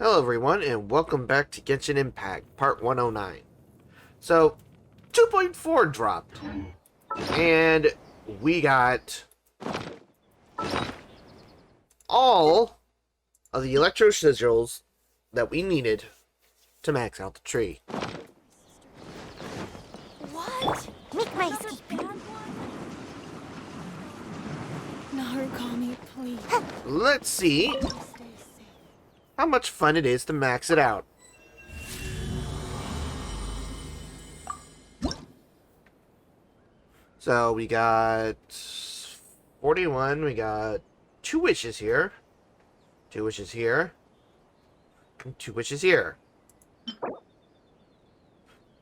Hello everyone, and welcome back to Genshin Impact, part 109. So, 2.4 dropped, and we got all of the electro sigils that we needed to max out the tree. What? Make my escape. Narukami, please. Let's see how much fun it is to max it out. So we got 41, we got 2 wishes here, 2 wishes here, and 2 wishes here.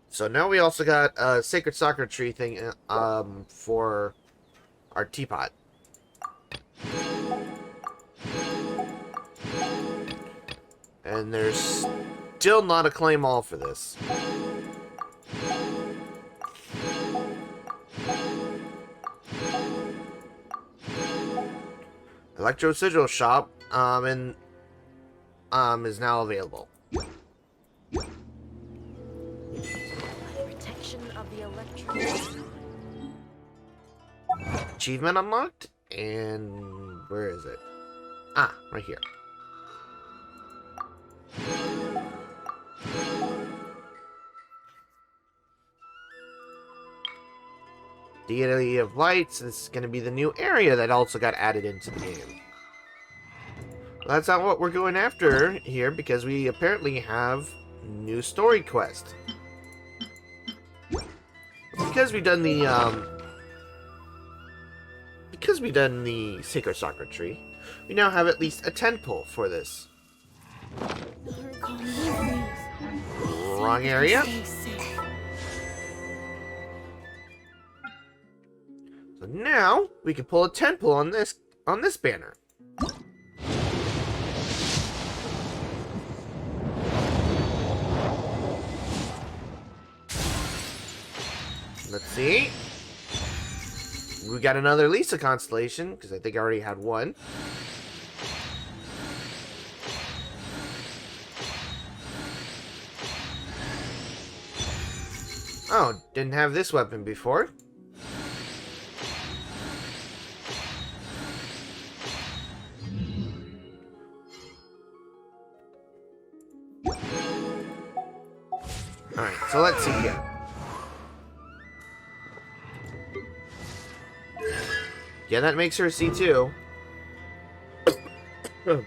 So now we also got a sacred soccer tree thing for our teapot. And there's still not a claim all for this. Electro Sigil Shop is now available. Protection of the electro. Achievement unlocked, and where is it? Ah, right here. Deity of Lights. This is going to be the new area that also got added into the game. Well, that's not what we're going after here, because we apparently have new story quest. Because we've done the Sacred Soccer Tree, we now have at least a 10 pull for this. Narukami, please. Wrong area. Stay safe. So now we can pull a 10 pull on this banner. Let's see. We got another Lisa constellation, because I think I already had one. Oh, didn't have this weapon before. Alright, so let's see here. Yeah, that makes her a C2. Well,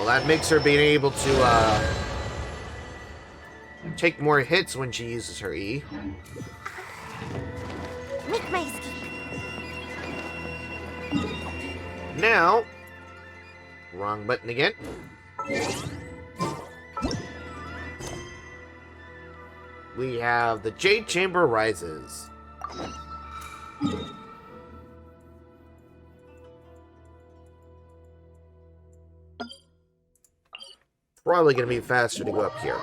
that makes her being able to, take more hits when she uses her E. Make my escape. Now, wrong button again. We have the Jade Chamber Rises. Probably going to be faster to go up here.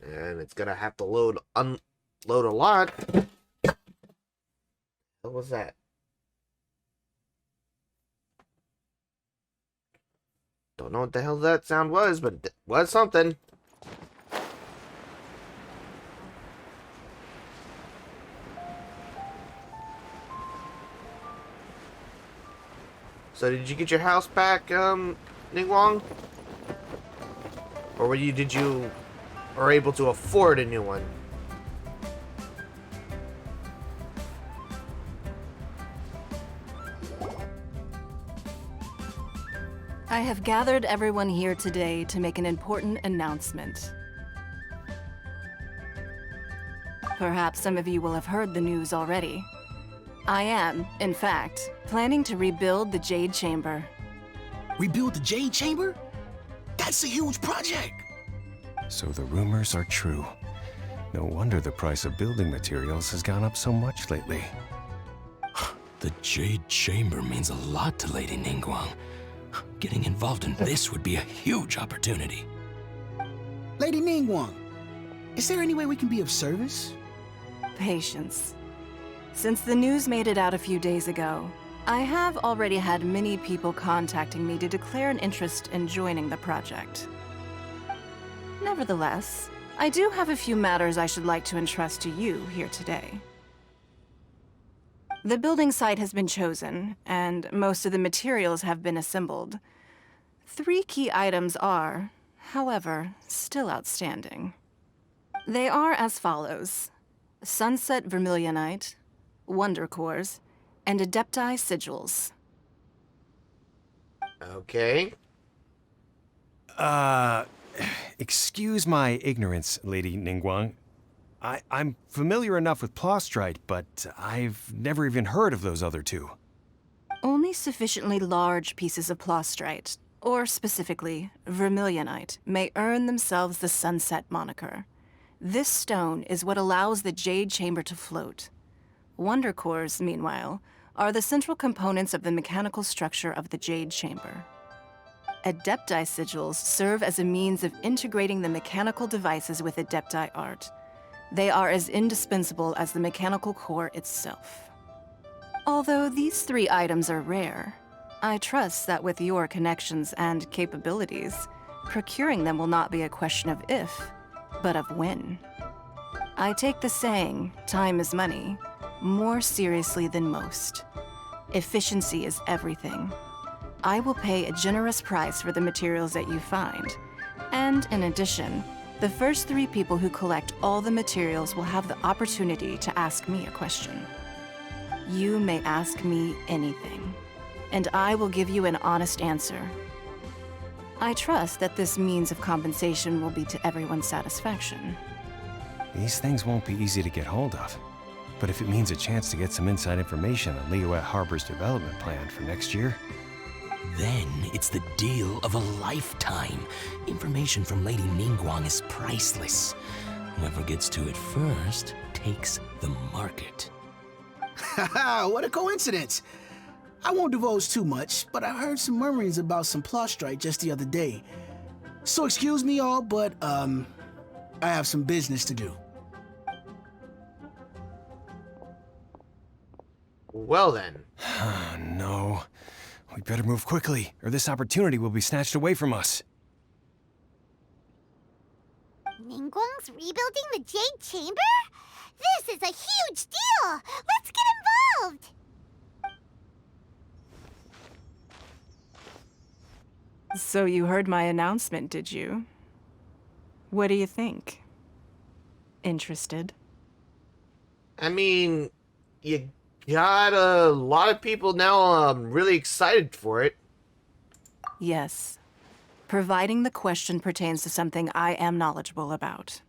And it's going to have to unload a lot. What was that? Don't know what the hell that sound was, but it was something. So did you get your house back, Ningguang? Or did you are able to afford a new one? I have gathered everyone here today to make an important announcement. Perhaps some of you will have heard the news already. I am, in fact, planning to rebuild the Jade Chamber. Rebuild the Jade Chamber? That's a huge project! So the rumors are true. No wonder the price of building materials has gone up so much lately. The Jade Chamber means a lot to Lady Ningguang. Getting involved in this would be a huge opportunity. Lady Ningguang, is there any way we can be of service? Patience. Since the news made it out a few days ago, I have already had many people contacting me to declare an interest in joining the project. Nevertheless, I do have a few matters I should like to entrust to you here today. The building site has been chosen, and most of the materials have been assembled. 3 key items are, however, still outstanding. They are as follows: Sunset Vermilionite, Wonder Cores, and Adepti Sigils. Okay. Excuse my ignorance, Lady Ningguang. I'm familiar enough with Plostrite, but I've never even heard of those other 2. Only sufficiently large pieces of Plostrite, or specifically Vermilionite, may earn themselves the Sunset moniker. This stone is what allows the Jade Chamber to float. Wonder Cores, meanwhile, are the central components of the mechanical structure of the Jade Chamber. Adepti Sigils serve as a means of integrating the mechanical devices with Adepti art. They are as indispensable as the mechanical core itself. Although these 3 items are rare, I trust that with your connections and capabilities, procuring them will not be a question of if, but of when. I take the saying, time is money, more seriously than most. Efficiency is everything. I will pay a generous price for the materials that you find, and in addition, the first 3 people who collect all the materials will have the opportunity to ask me a question. You may ask me anything, and I will give you an honest answer. I trust that this means of compensation will be to everyone's satisfaction. These things won't be easy to get hold of. But if it means a chance to get some inside information on Liyue Harbor's development plan for next year... Then it's the deal of a lifetime. Information from Lady Ningguang is priceless. Whoever gets to it first takes the market. Haha, what a coincidence! I won't divulge too much, but I heard some murmurings about some Plostrite just the other day. So excuse me all, but, I have some business to do. Well then. Oh, no. We better move quickly, or this opportunity will be snatched away from us. Ningguang's rebuilding the Jade Chamber? This is a huge deal! Let's get involved! So you heard my announcement, did you? What do you think? Interested? I mean, you got a lot of people now really excited for it. Yes. Providing the question pertains to something I am knowledgeable about.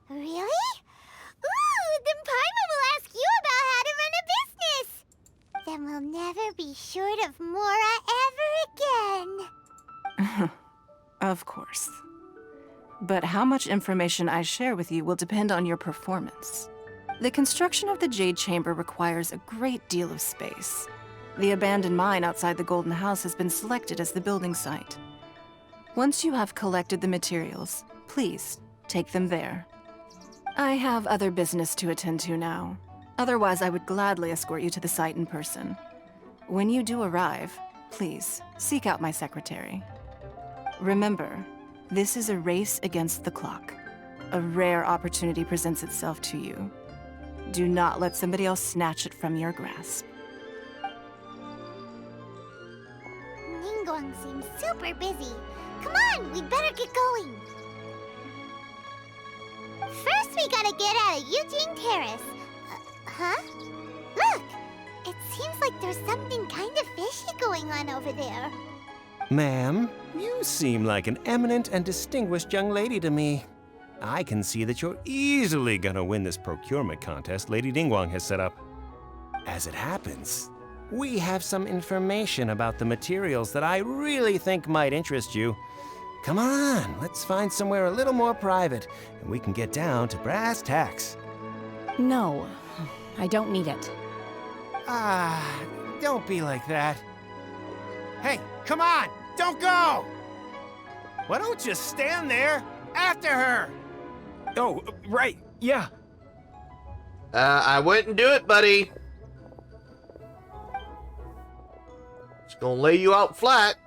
Really? Ooh, then Paimon will ask you about how to run a business! Then we'll never be short of Mora ever again. Of course. But how much information I share with you will depend on your performance. The construction of the Jade Chamber requires a great deal of space. The abandoned mine outside the Golden House has been selected as the building site. Once you have collected the materials, please take them there. I have other business to attend to now. Otherwise, I would gladly escort you to the site in person. When you do arrive, please seek out my secretary. Remember, this is a race against the clock. A rare opportunity presents itself to you. Do not let somebody else snatch it from your grasp. Ningguang seems super busy. Come on, we better get going. First, we gotta get out of Eugene Terrace. Huh? Look! It seems like there's something kind of fishy going on over there. Ma'am, you seem like an eminent and distinguished young lady to me. I can see that you're easily gonna win this procurement contest Lady Ningguang has set up. As it happens, we have some information about the materials that I really think might interest you. Come on, let's find somewhere a little more private, and we can get down to brass tacks. No, I don't need it. Ah, don't be like that. Hey, come on! Don't go! Why don't you stand there after her? Oh, right, yeah. I wouldn't do it, buddy. Just gonna lay you out flat.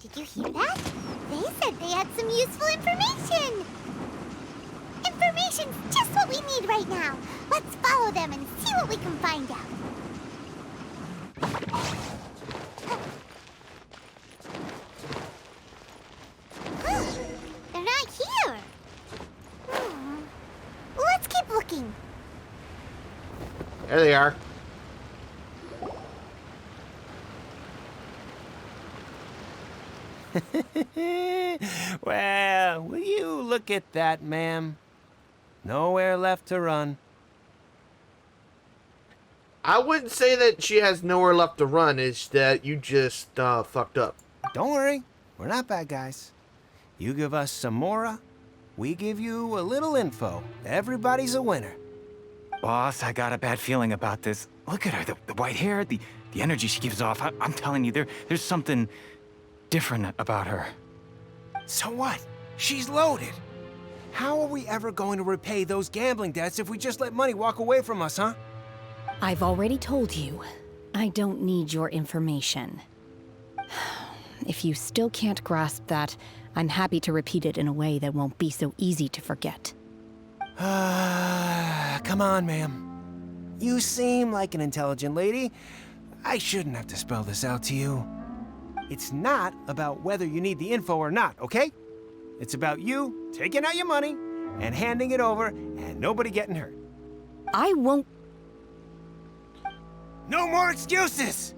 Did you hear that? They said they had some useful information. Information's just what we need right now. Let's follow them and see what we can find out. Huh, they're not here. Let's keep looking. There they are. Well, will you look at that, ma'am? Nowhere left to run. I wouldn't say that she has nowhere left to run. It's that you just fucked up. Don't worry, we're not bad guys. You give us some mora, we give you a little info. Everybody's a winner. Boss, I got a bad feeling about this. Look at her, the white hair, the energy she gives off. I'm telling you, there's something different about her. So what? She's loaded. How are we ever going to repay those gambling debts if we just let money walk away from us, huh? I've already told you, I don't need your information. If you still can't grasp that, I'm happy to repeat it in a way that won't be so easy to forget. Come on, ma'am. You seem like an intelligent lady. I shouldn't have to spell this out to you. It's not about whether you need the info or not, okay? It's about you taking out your money and handing it over and nobody getting hurt. I won't. No more excuses!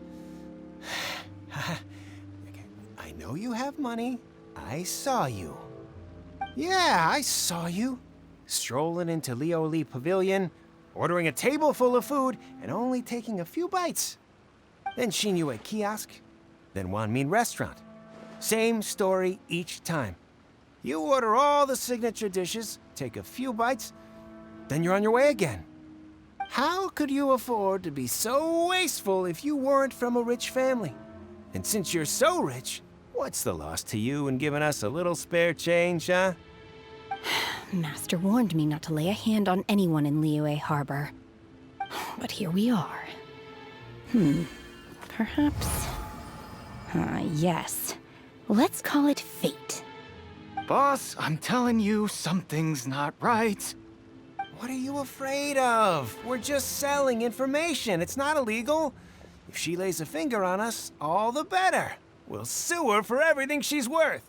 I know you have money. I saw you. Yeah, I saw you. Strolling into Leo Lee Pavilion, ordering a table full of food, and only taking a few bites. Then Shinyu at kiosk, then Wanmin restaurant. Same story each time. You order all the signature dishes, take a few bites, then you're on your way again. How could you afford to be so wasteful if you weren't from a rich family? And since you're so rich, what's the loss to you in giving us a little spare change, huh? Master warned me not to lay a hand on anyone in Liyue Harbor. But here we are. Perhaps... yes. Let's call it fate. Boss, I'm telling you, something's not right. What are you afraid of? We're just selling information. It's not illegal. If she lays a finger on us, all the better. We'll sue her for everything she's worth.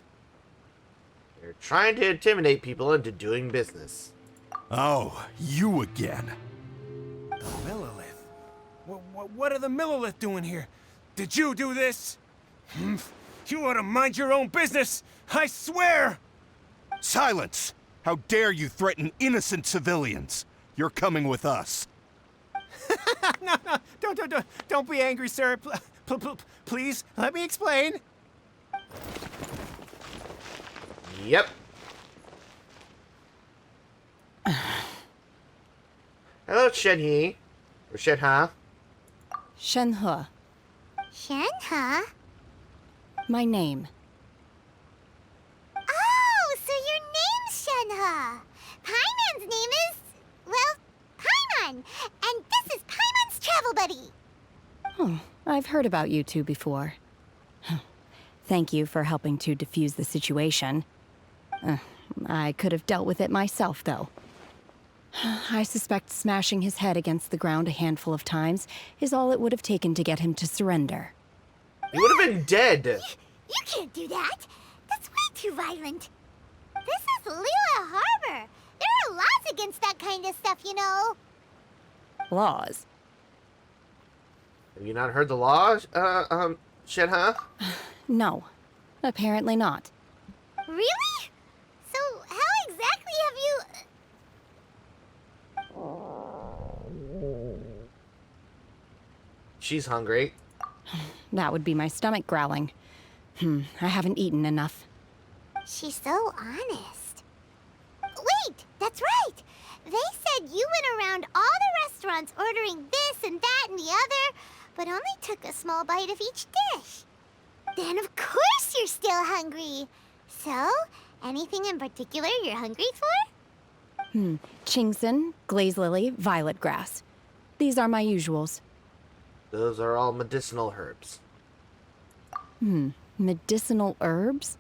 They're trying to intimidate people into doing business. Oh, you again. The Millilith. What are the Millilith doing here? Did you do this? You ought to mind your own business. I swear! Silence! How dare you threaten innocent civilians? You're coming with us. No, don't be angry, sir. Please, let me explain. Yep. Hello, Shenhe. Or Shenha. Shenhe, Shenhe? my name. Oh, so your name's Shenhe. Paimon's name is, well, Paimon. And this is Paimon's travel buddy. Oh, I've heard about you two before. Thank you for helping to defuse the situation. I could have dealt with it myself, though. I suspect smashing his head against the ground a handful of times is all it would have taken to get him to surrender. He would have been dead. You can't do that. That's way too violent. This is Liyue Harbor. There are laws against that kind of stuff, you know. Laws? Have you not heard the law, Shenha? No, apparently not. Really? So how exactly have you... She's hungry. That would be my stomach growling. I haven't eaten enough. She's so honest. Wait, that's right. They said you went around all the restaurants ordering this and that and the other, but only took a small bite of each dish. Then of course you're still hungry. So, anything in particular you're hungry for? Chingson, glaze lily, violet grass. These are my usuals. Those are all medicinal herbs. Medicinal herbs?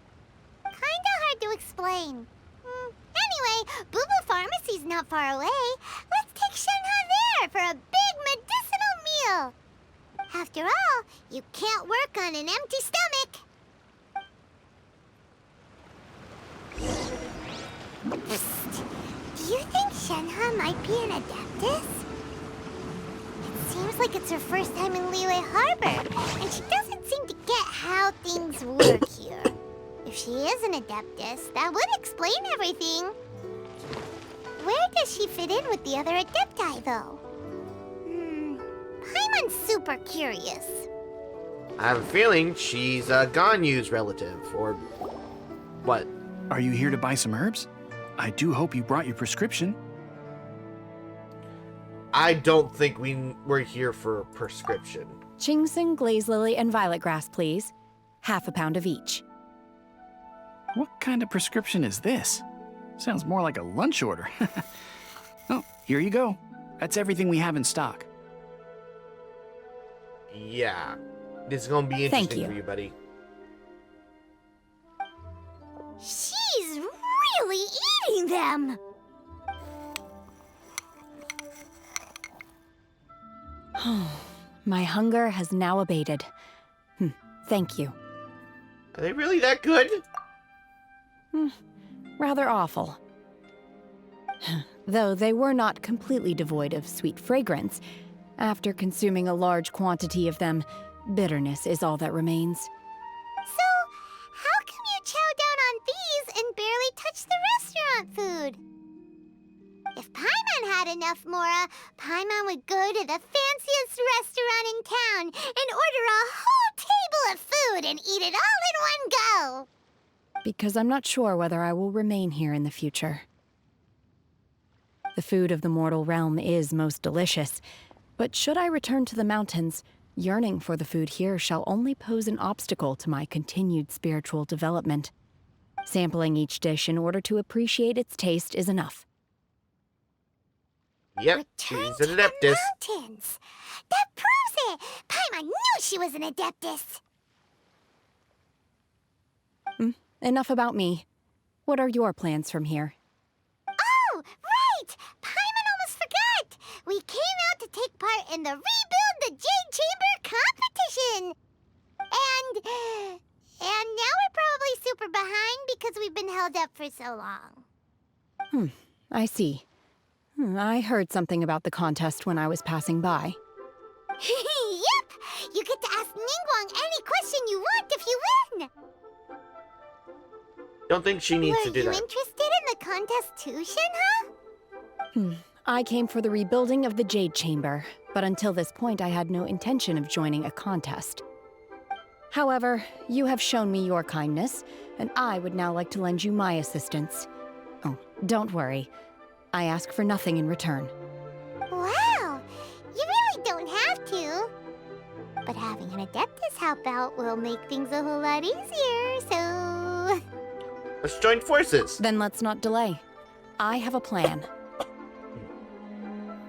Kinda hard to explain. Anyway, Boo Boo Pharmacy's not far away. Let's take Shenhe there for a big medicinal meal. After all, you can't work on an empty stomach. Psst. Do you think Shenhe might be an Adeptus? It seems like it's her first time in Liyue Harbor, and she doesn't seem to get how things work here. If she is an Adeptus, that would explain everything. Where does she fit in with the other Adepti, though? Paimon's super curious. I have a feeling she's a Ganyu's relative, or what? Are you here to buy some herbs? I do hope you brought your prescription. I don't think we're here for a prescription. Chingson, glaze lily, and violet grass, please. Half a pound of each. What kind of prescription is this? Sounds more like a lunch order. Oh, here you go. That's everything we have in stock. Yeah. This is gonna be Thank interesting you. for you, buddy. She's really eating them. My hunger has now abated. Thank you. Are they really that good? Rather awful. Though they were not completely devoid of sweet fragrance. After consuming a large quantity of them, bitterness is all that remains. So, how come you chow down on these and barely touch the restaurant food? If Paimon had enough Mora, Paimon would go to the fanciest restaurant in town and order a whole table of food and eat it all in one go. Because I'm not sure whether I will remain here in the future. The food of the mortal realm is most delicious, but should I return to the mountains, yearning for the food here shall only pose an obstacle to my continued spiritual development. Sampling each dish in order to appreciate its taste is enough. Yep, Return she's to an the Adeptus. mountains. That proves it. Paimon knew she was an Adeptus. Enough about me. What are your plans from here? Oh, right! Paimon almost forgot! We came out to take part in the Rebuild the Jade Chamber competition! And now we're probably super behind because we've been held up for so long. I see. I heard something about the contest when I was passing by. Yep! You get to ask Ningguang any question you want if you win! Don't think she needs to Were do you that. interested in the contest too, Shenhe? I came for the rebuilding of the Jade Chamber, but until this point I had no intention of joining a contest. However, you have shown me your kindness, and I would now like to lend you my assistance. Oh, don't worry. I ask for nothing in return. Wow! You really don't have to. But having an Adeptus help out will make things a whole lot easier, so... Let's join forces. Then let's not delay. I have a plan.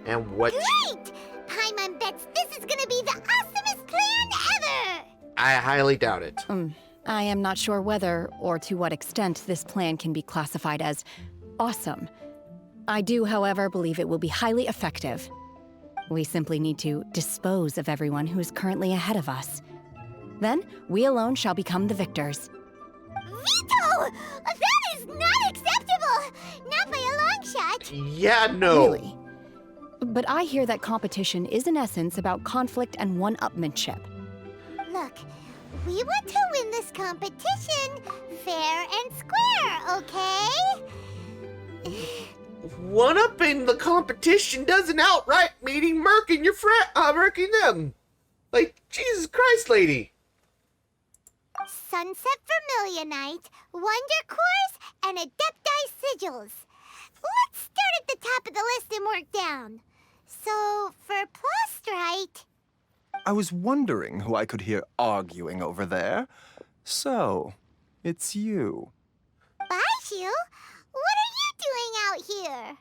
And what? Great! Paimon bets this is gonna be the awesomest plan ever! I highly doubt it. I am not sure whether or to what extent this plan can be classified as awesome. I do, however, believe it will be highly effective. We simply need to dispose of everyone who is currently ahead of us. Then, we alone shall become the victors. Vito! That is not acceptable! Not by a long shot! Yeah, no. Really? But I hear that competition is in essence about conflict and one-upmanship. Look, we want to win this competition fair and square, okay? One up in the competition doesn't outright meaning murking your friend, murking them. Like, Jesus Christ, lady. Sunset Vermilionite, Wonder Cores, and Adepti Sigils. Let's start at the top of the list and work down. So, for Plastrite... I was wondering who I could hear arguing over there. So, it's you. Baiju? What are you doing out here?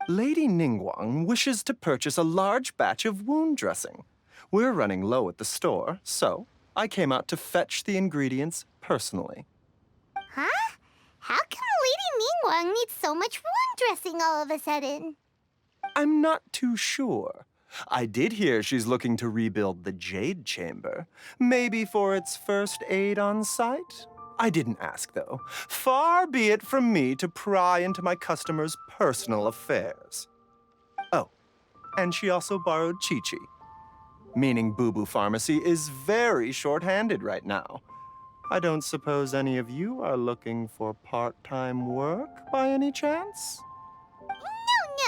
Lady Ningguang wishes to purchase a large batch of wound dressing. We're running low at the store, so I came out to fetch the ingredients personally. Huh? How come Lady Ningguang needs so much wound dressing all of a sudden? I'm not too sure. I did hear she's looking to rebuild the Jade Chamber. Maybe for its first aid on site? I didn't ask, though. Far be it from me to pry into my customers' personal affairs. Oh, and she also borrowed Chi-Chi. Meaning Boo Boo Pharmacy is very short-handed right now. I don't suppose any of you are looking for part-time work by any chance?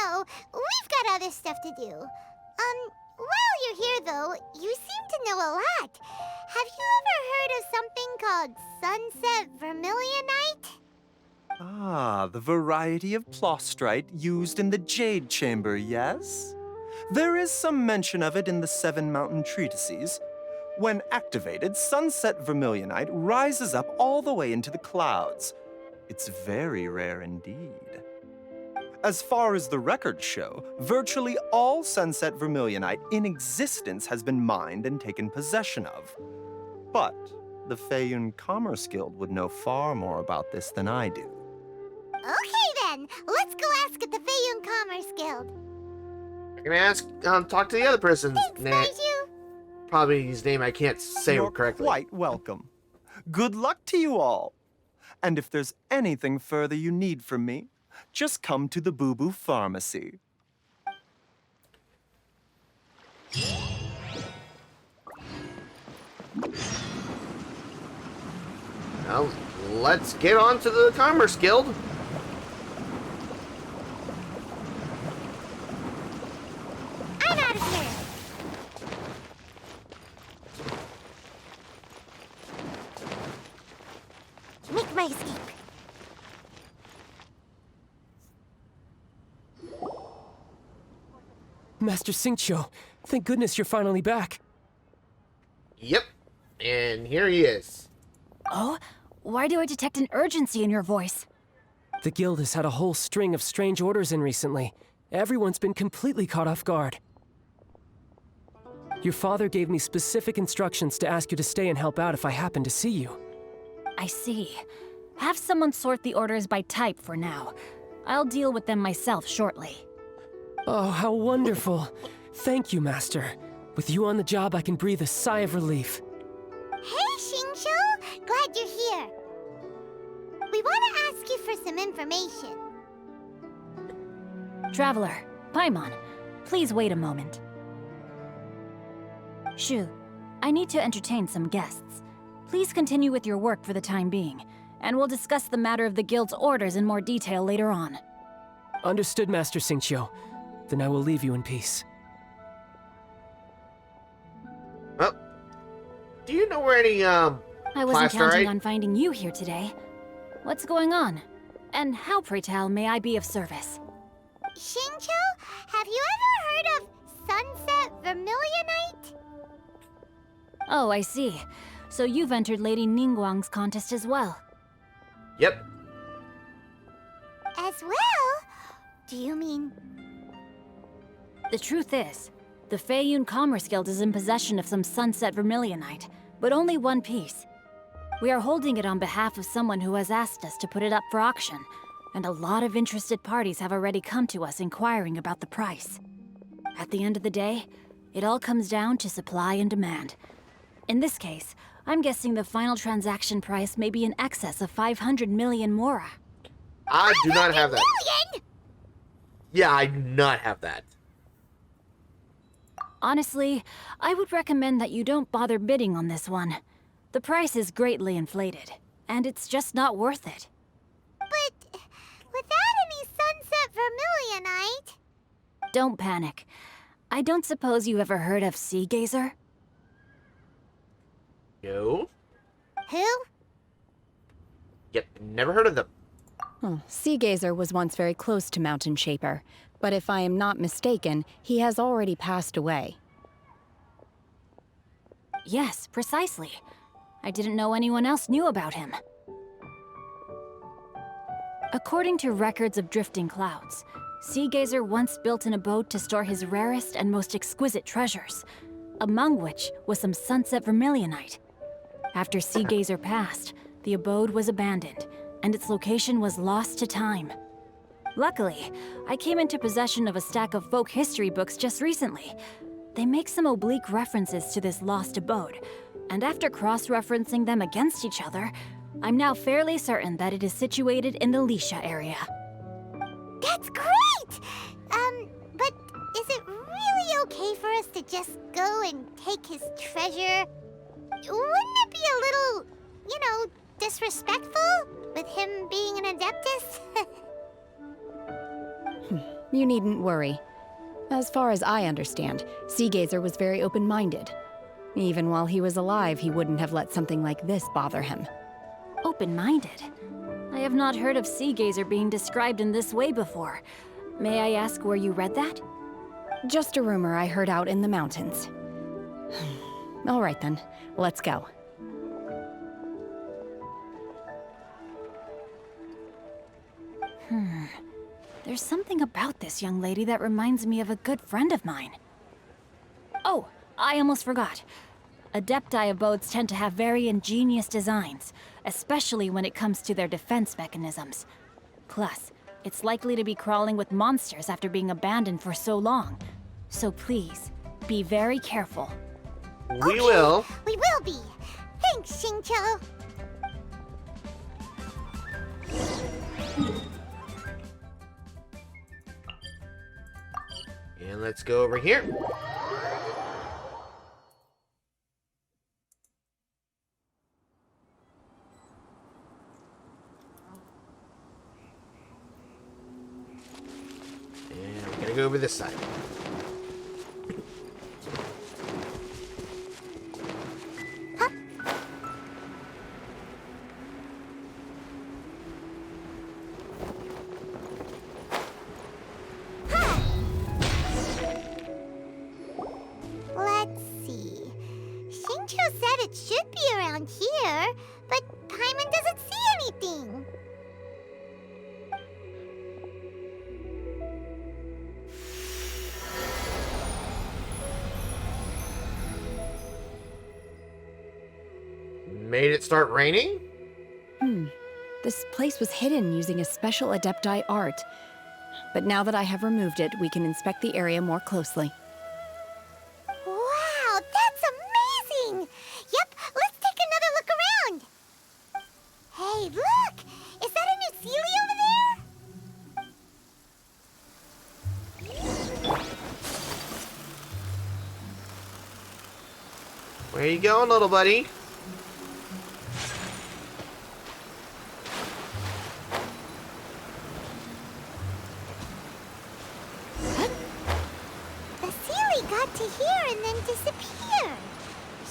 No, we've got other stuff to do. While you're here, though, you seem to know a lot. Have you ever heard of something called Sunset Vermilionite? Ah, the variety of plastrite used in the Jade Chamber, yes? There is some mention of it in the Seven Mountain Treatises. When activated, Sunset Vermilionite rises up all the way into the clouds. It's very rare indeed. As far as the records show, virtually all Sunset Vermilionite in existence has been mined and taken possession of. But the Feiyun Commerce Guild would know far more about this than I do. Okay then, let's go ask at the Feiyun Commerce Guild. I can ask, talk to the other person's Thanks, name. Baiju. Probably his name I can't say You're correctly. quite welcome. Good luck to you all. And if there's anything further you need from me, just come to the Boo Boo Pharmacy. Well, let's get on to the Commerce Guild. I'm out of here. Make my escape. Master Xingqiu, thank goodness you're finally back. Yep, and here he is. Oh? Why do I detect an urgency in your voice? The guild has had a whole string of strange orders in recently. Everyone's been completely caught off guard. Your father gave me specific instructions to ask you to stay and help out if I happen to see you. I see. Have someone sort the orders by type for now. I'll deal with them myself shortly. Oh, how wonderful. Thank you, Master. With you on the job, I can breathe a sigh of relief. Hey, Xingqiu! Glad you're here. We want to ask you for some information. Traveler, Paimon, please wait a moment. Shu, I need to entertain some guests. Please continue with your work for the time being, and we'll discuss the matter of the guild's orders in more detail later on. Understood, Master Xingqiu. Then I will leave you in peace. Well, do you know where any, I wasn't counting plasterite? on finding you here today. What's going on? And how, pray tell, may I be of service? Xingqiu, have you ever heard of Sunset Vermilionite? Oh, I see. So you've entered Lady Ningguang's contest as well. Yep. As well? Do you mean... The truth is, the Feiyun Commerce Guild is in possession of some Sunset Vermilionite, but only one piece. We are holding it on behalf of someone who has asked us to put it up for auction, and a lot of interested parties have already come to us inquiring about the price. At the end of the day, it all comes down to supply and demand. In this case, I'm guessing the final transaction price may be in excess of 500 million mora. I do not have that. Million? Yeah, I do not have that. Honestly, I would recommend that you don't bother bidding on this one. The price is greatly inflated, and it's just not worth it. But without any Sunset Vermilionite... Don't panic. I don't suppose you ever heard of Sea Gazer? No? Who? Yep, never heard of them. Sea Gazer was once very close to Mountain Shaper, But if I am not mistaken, he has already passed away. Yes, precisely. I didn't know anyone else knew about him. According to records of drifting clouds, Seagazer once built an abode to store his rarest and most exquisite treasures, among which was some sunset vermilionite. After Seagazer passed, the abode was abandoned, and its location was lost to time. Luckily, I came into possession of a stack of folk history books just recently. They make some oblique references to this lost abode, and after cross-referencing them against each other, I'm now fairly certain that it is situated in the Lisha area. That's great! But is it really okay for us to just go and take his treasure? Wouldn't it be a little, disrespectful with him being an Adeptus? You needn't worry. As far as I understand, Seagazer was very open-minded. Even while he was alive, he wouldn't have let something like this bother him. Open-minded? I have not heard of Seagazer being described in this way before. May I ask where you read that? Just a rumor I heard out in the mountains. All right then, let's go. There's something about this young lady that reminds me of a good friend of mine. Oh, I almost forgot. Adepti abodes tend to have very ingenious designs, especially when it comes to their defense mechanisms. Plus, it's likely to be crawling with monsters after being abandoned for so long. So please, be very careful. We will. We will be. Thanks, Xingqiu. And let's go over here. And we're gonna go over this side. Let's see. Xingqiu said it should be around here, but Paimon doesn't see anything. Made it start raining? This place was hidden using a special Adepti art. But now that I have removed it, we can inspect the area more closely. Wow, that's amazing! Yep, let's take another look around. Hey, look! Is that a new Sealy over there? Where you going, little buddy? The Sealy got to here and then disappeared.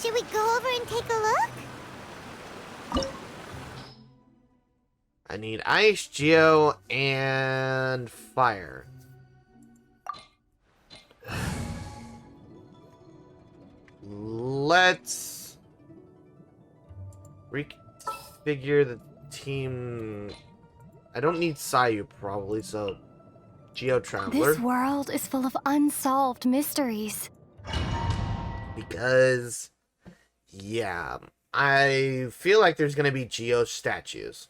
Should we go over and take a look? I need ice, geo, and fire. Let's reconfigure the team. I don't need Sayu probably, so Geo Traveler. This world is full of unsolved mysteries. Because, yeah, I feel like there's gonna be Geo statues.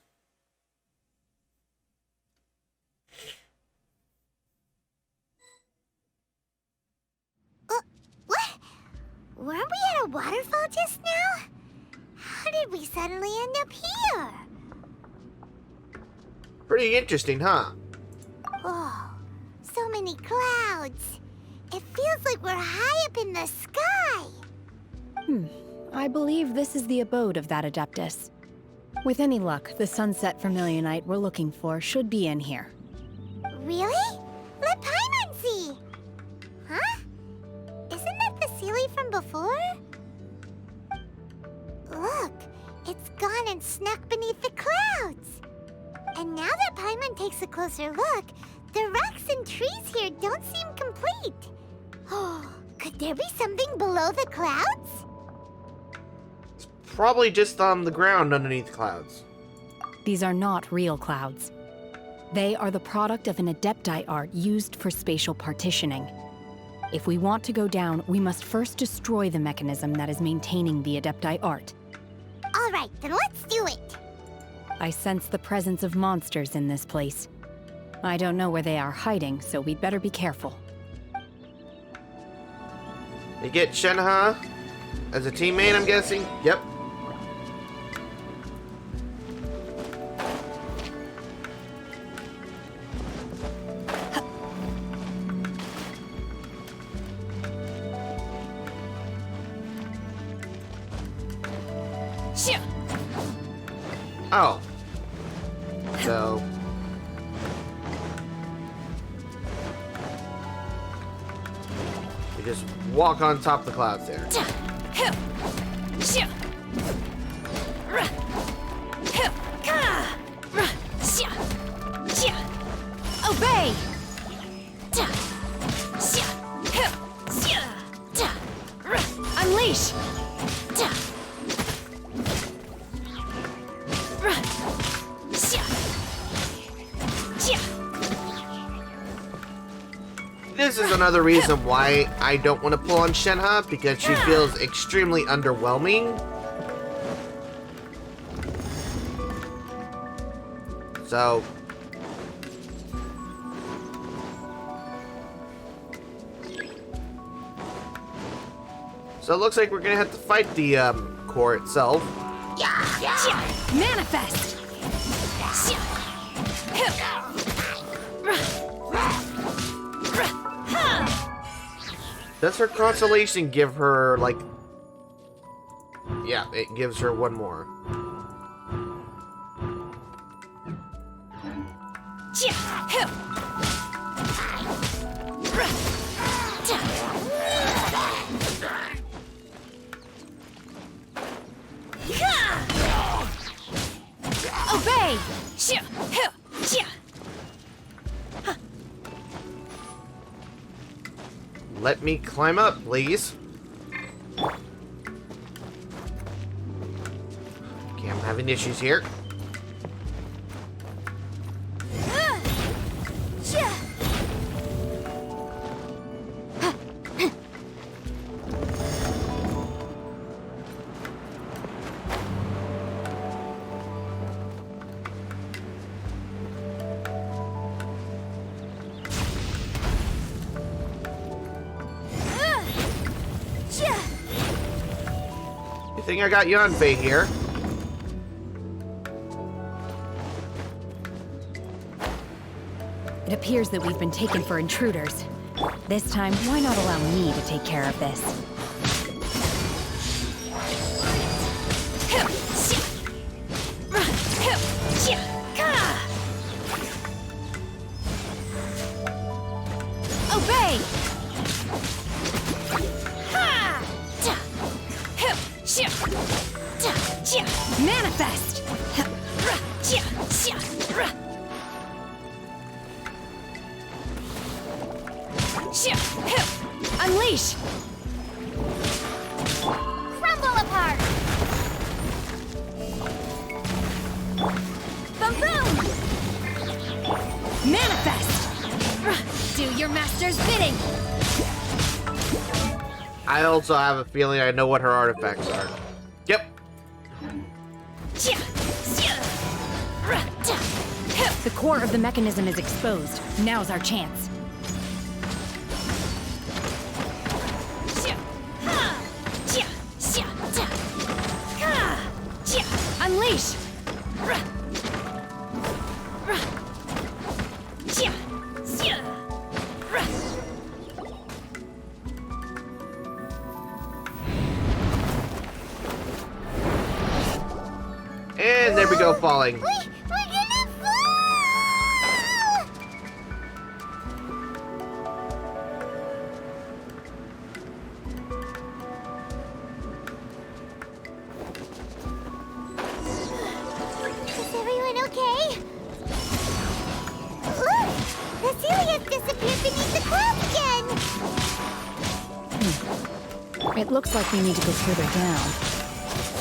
What? Weren't we at a waterfall just now? How did we suddenly end up here? Pretty interesting, huh? Oh, so many clouds. It feels like we're high up in the sky. I believe this is the abode of that Adeptus. With any luck, the sunset vermilionite we're looking for should be in here. Really? Let Paimon see. Huh? Isn't that the Sealy from before? Look, it's gone and snuck beneath the clouds. And now that Paimon takes a closer look, the rocks in and trees here don't seem complete. Oh, could there be something below the clouds? Probably just on the ground underneath the clouds. These are not real clouds. They are the product of an Adepti art used for spatial partitioning. If we want to go down, we must first destroy the mechanism that is maintaining the Adepti art. All right, then let's do it. I sense the presence of monsters in this place. I don't know where they are hiding, so we'd better be careful. You get Shenhe as a teammate, I'm guessing? Yep. Oh. So. You just walk on top of the clouds there. Obey! Unleash! This is another reason why I don't want to pull on Shenhe, because she feels extremely underwhelming. So it looks like we're gonna have to fight the core itself. Manifest! Does her constellation give her, like... Yeah, it gives her one more. Obey! Let me climb up, please. Okay, I'm having issues here. I think I got Yanfei here. It appears that we've been taken for intruders. This time, why not allow me to take care of this? Obey! Manifest! Unleash! Crumble apart! Boom! Manifest! Do your master's bidding! I also have a feeling I know what her artifacts are. Yep. The core of the mechanism is exposed. Now's our chance. Unleash! And there we go, falling. We're gonna fall! Is everyone okay? Look! The Celia's disappeared! It looks like we need to go further down.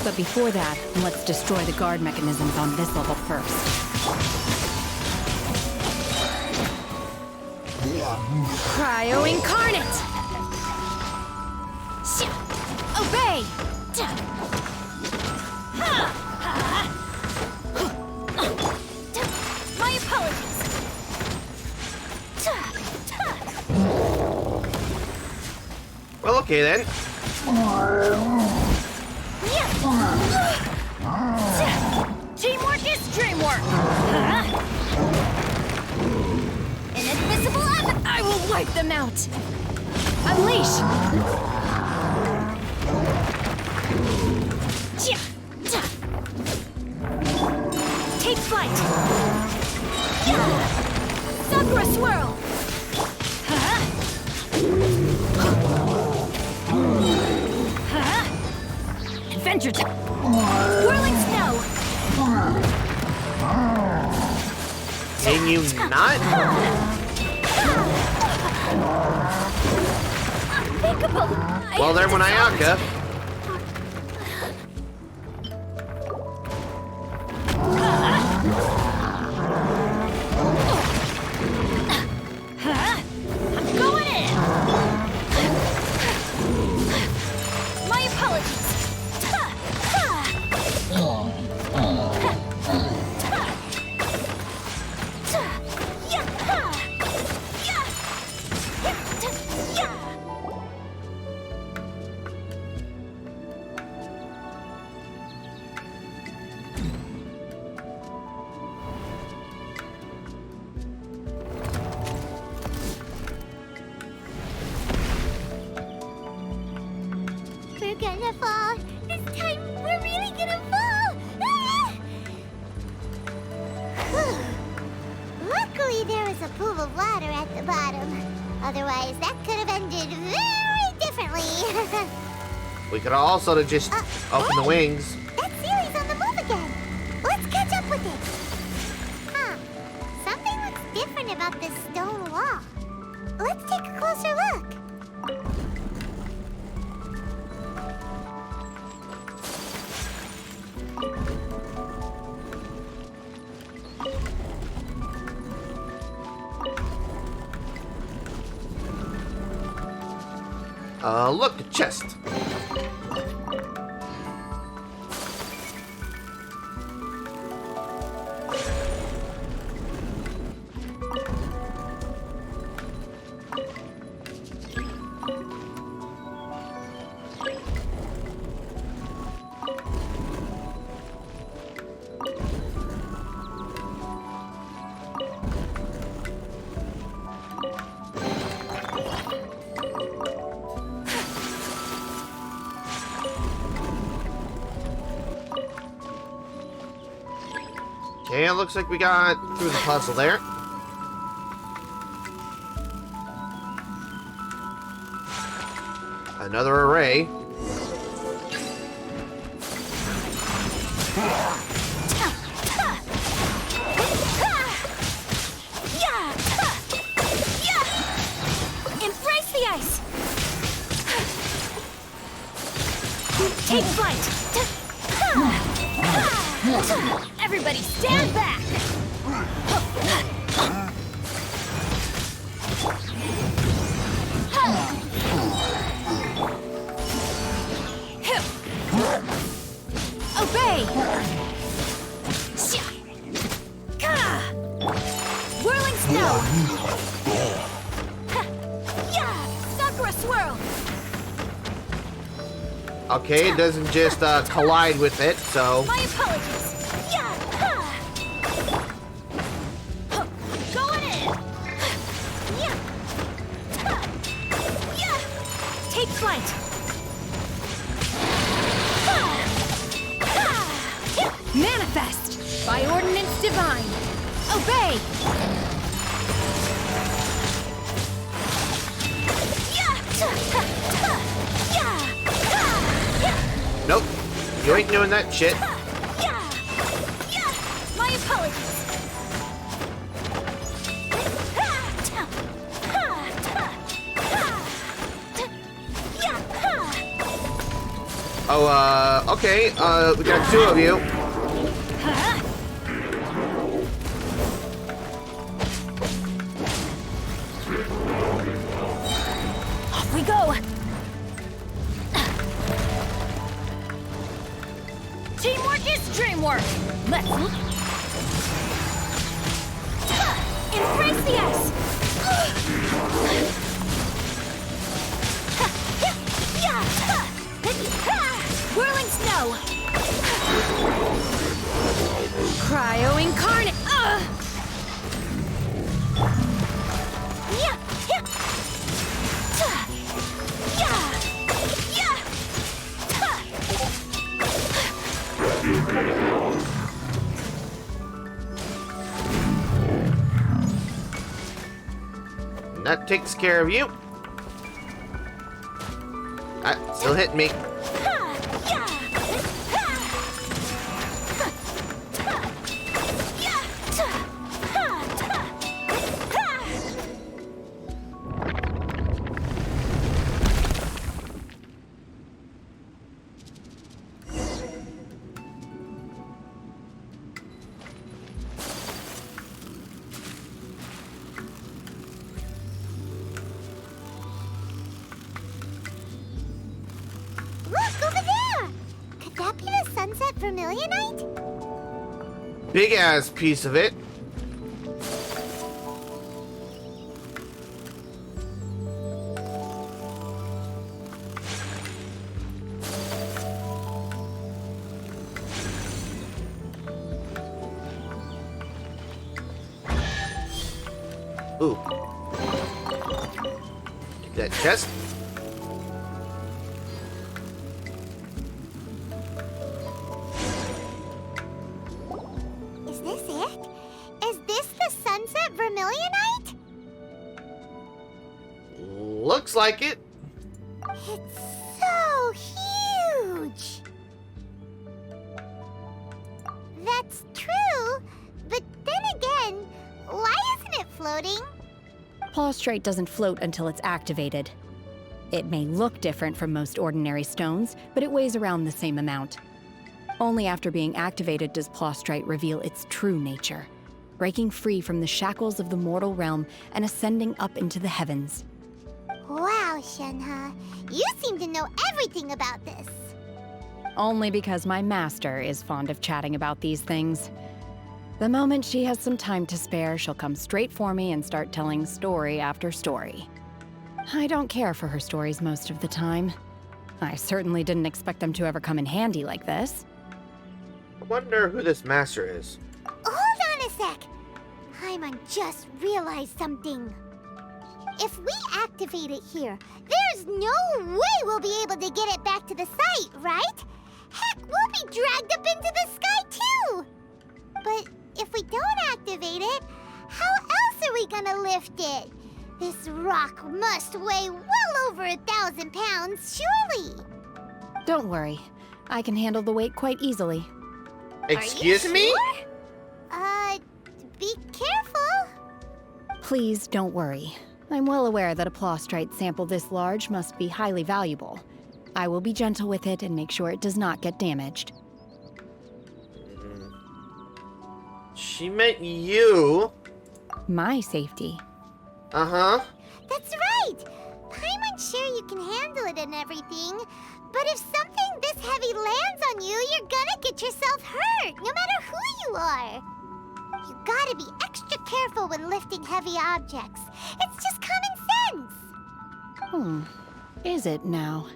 But before that, let's destroy the guard mechanisms on this level first. Cryo Incarnate! Obey! My apologies! Well, okay then. Teamwork is dreamwork! Inadmissible I will wipe them out! Unleash! Take flight! Sakura swirl! Adventure time! Whirling snow! Can you not? Unthinkable! Well, there went Ayaka. I'm going in! My apologies! We're gonna fall. This time, we're really gonna fall. Ah! Whew. Luckily, there was a pool of water at the bottom. Otherwise, that could have ended very differently. We could also just open the wings. That Sealy's on the move again. Let's catch up with it. Huh. Something looks different about this stone wall. Let's take a closer look. Look, a chest. Okay, it looks like we got through the puzzle there. Another array. Embrace the ice! Take flight! Everybody stand back! Obey! Whirling snow! Sakura swirl! Okay, it doesn't just collide with it, so... My apologies! Going in! Take flight! Manifest! By ordinance divine! Obey! Nope, you ain't doing that shit. My apologies! Oh, okay. We got two of you. Off we go! Teamwork is dreamwork! Let's... Embrace the ice! Whirling snow! Cryo incarnate! That takes care of you. Still hitting me. Look, over there! Could that be the sunset vermilionite? Big ass piece of it. Ooh. Take that chest. Is this it? Is this the sunset vermilionite? Looks like it. It's so huge! That's true, but then again, why isn't it floating? Plaustrite doesn't float until it's activated. It may look different from most ordinary stones, but it weighs around the same amount. Only after being activated does Plaustrite reveal its true nature, breaking free from the shackles of the mortal realm and ascending up into the heavens. Wow, Shenhe, you seem to know everything about this. Only because my master is fond of chatting about these things. The moment she has some time to spare, she'll come straight for me and start telling story after story. I don't care for her stories most of the time. I certainly didn't expect them to ever come in handy like this. I wonder who this master is. Hold on a sec. Paimon just realized something. If we activate it here, there's no way we'll be able to get it back to the site, right? Heck, we'll be dragged up into the sky too! But if we don't activate it, how else are we gonna lift it? This rock must weigh well over 1,000 pounds, surely! Don't worry. I can handle the weight quite easily. Excuse me? Sure? Be careful. Please don't worry. I'm well aware that a Plaustrite sample this large must be highly valuable. I will be gentle with it and make sure it does not get damaged. She meant you. My safety. Uh-huh. That's right! Paimon's sure you can handle it and everything, but if something this heavy lands on you, you're gonna get yourself hurt, no matter who you are. You gotta be extra careful when lifting heavy objects. It's just common sense. Is it now?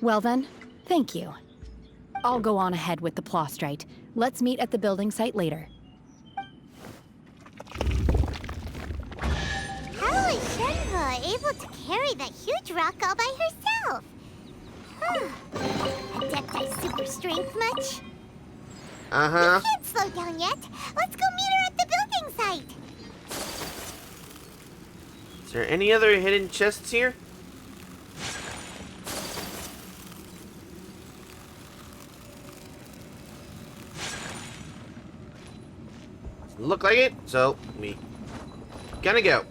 Well then, thank you. I'll go on ahead with the Plaustrite. Let's meet at the building site later. How is Shenhe able to carry that huge rock all by herself? Adepti super strength much? Uh-huh. We can't slow down yet. Let's go meet her at the building site. Is there any other hidden chests here? Look like it, so we gonna go.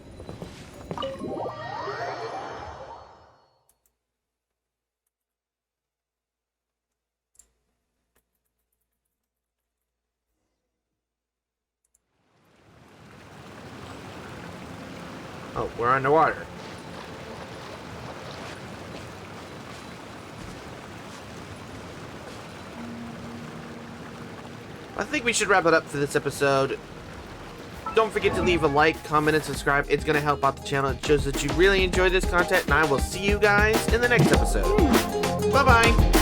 we're underwater. I think we should wrap it up for this episode. Don't forget to leave a like, comment, and subscribe. It's going to help out the channel. It shows that you really enjoy this content, and I will see you guys in the next episode. Bye-bye!